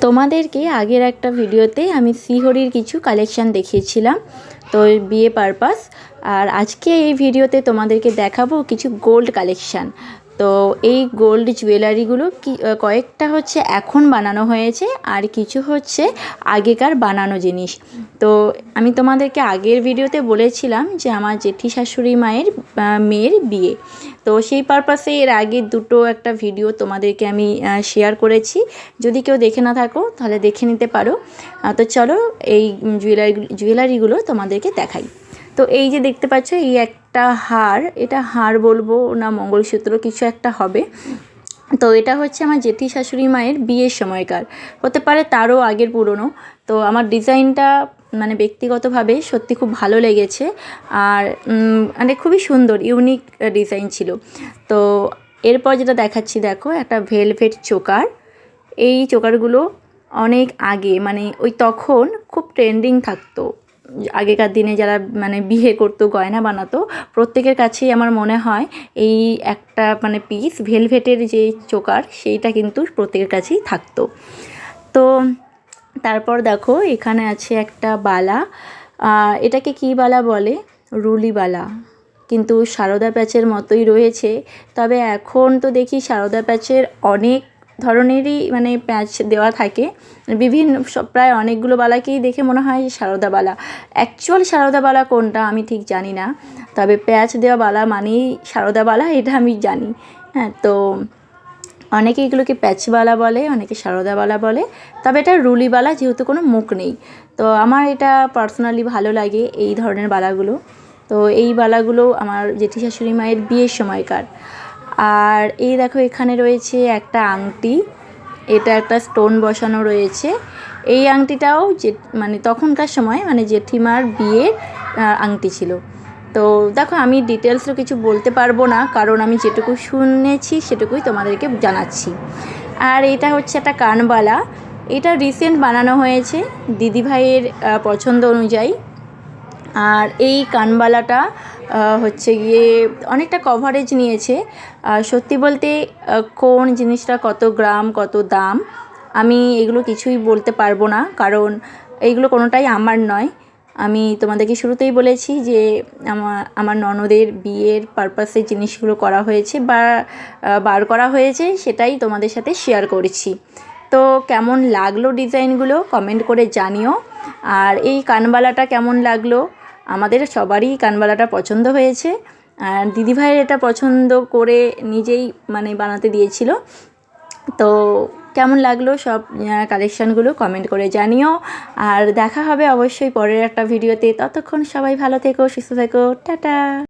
তোমাদেরকে আগের একটা ভিডিওতে আমি শ্রীহরির কিছু কালেকশান দেখিয়েছিলাম, তো বিয়ে পারপাস। আর আজকে এই ভিডিওতে তোমাদেরকে দেখাবো কিছু গোল্ড কালেকশান। তো এই গোল্ড জুয়েলারিগুলো কয়েকটা হচ্ছে এখন বানানো হয়েছে, আর কিছু হচ্ছে আগেকার বানানো জিনিস। তো আমি তোমাদেরকে আগের ভিডিওতে বলেছিলাম যে আমার জেঠি শাশুড়ি মায়ের মেয়ের বিয়ে, তো সেই পারপাসে এর আগে একটা ভিডিও তোমাদেরকে আমি শেয়ার করেছি। যদি কেউ দেখে না থাকো তাহলে দেখে নিতে পারো। তো চলো এই জুয়েলারিগুলো তোমাদেরকে দেখাই। তো এই যে দেখতে পাচ্ছ, এই একটা হার, এটা হার বলবো না মঙ্গলসূত্র কিছু একটা হবে। তো এটা হচ্ছে আমার জেঠি শাশুড়ি মায়ের বিয়ের সময়কার, হতে পারে তারও আগের পুরনো। তো আমার ডিজাইনটা মানে ব্যক্তিগতভাবে সত্যি খুব ভালো লেগেছে, আর মানে খুবই সুন্দর ইউনিক ডিজাইন ছিল। তো এরপর যেটা দেখাচ্ছি, দেখো একটা ভেলভেট চোকার। এই চোকারগুলো অনেক আগে মানে ওই তখন খুব ট্রেন্ডিং থাকতো। আগেকার দিনে যারা মানে বিয়ে করতো, গয়না বানাতো, প্রত্যেকের কাছেই আমার মনে হয় এই একটা মানে পিস ভেলভেটের যে চোকার সেইটা কিন্তু প্রত্যেকের কাছেই থাকতো। তো তারপর দেখো এখানে আছে একটা বালা, এটাকে কী বালা বলে, রুলি বালা, কিন্তু সারদা প্যাচের মতোই রয়েছে। তবে এখন তো দেখি সারদা প্যাচের অনেক ধরনেরই মানে প্যাচ দেওয়া থাকে, বিভিন্ন প্রায় অনেকগুলো বালাকেই দেখে মনে হয় সারদা বালা। অ্যাকচুয়াল সারদা বালা কোনটা আমি ঠিক জানি না, তবে প্যাচ দেওয়া বালা মানেই সারদা বালা, এটা আমি জানি। হ্যাঁ, তো অনেকে এগুলোকে প্যাচবালা বলে, অনেকে সারদাবালা বলে, তবে এটা রুলিবালা, যেহেতু কোনো মুখ নেই। তো আমার এটা পার্সোনালি ভালো লাগে এই ধরনের বালাগুলো। তো এই বালাগুলো আমার জেঠি শাশুড়ি মায়ের বিয়ের সময়কার। আর এই দেখো এখানে রয়েছে একটা আংটি, এটা একটা স্টোন বসানো রয়েছে। এই আংটিটাও মানে তখনকার সময় মানে জেঠিমার বিয়ের আংটি ছিল। তো দেখো আমি ডিটেলসও কিছু বলতে পারবো না, কারণ আমি যেটুকু শুনেছি সেটুকুই তোমাদেরকে জানাচ্ছি। আর এটা হচ্ছে একটা কানবালা, এটা রিসেন্ট বানানো হয়েছে দিদিভাইয়ের পছন্দ অনুযায়ী। আর এই কানবালাটা হচ্ছে গিয়ে অনেকটা কভারেজ নিয়েছে। সত্যি বলতে কোন জিনিসটা কত গ্রাম কত দাম আমি এগুলো কিছুই বলতে পারবো না, কারণ এইগুলো কোনোটাই আমার নয়। আমি তোমাদেরকে শুরুতেই বলেছি যে আমার ননদের বিয়ের পারপাসে জিনিসগুলো করা হয়েছে বা বার করা হয়েছে, সেটাই তোমাদের সাথে শেয়ার করেছি। তো কেমন লাগলো ডিজাইনগুলো কমেন্ট করে জানিও। আর এই কানবালাটা কেমন লাগলো, আমাদের সবারই কানবালাটা পছন্দ হয়েছে। আর দিদিভাইয়ের এটা পছন্দ করে নিজেই মানে বানাতে দিয়েছিল। তো কেমন লাগলো সব কালেকশানগুলো কমেন্ট করে জানিও। আর দেখা হবে অবশ্যই পরের একটা ভিডিওতে। ততক্ষণ সবাই ভালো থেকো, সুস্থ থেকো, টাটা।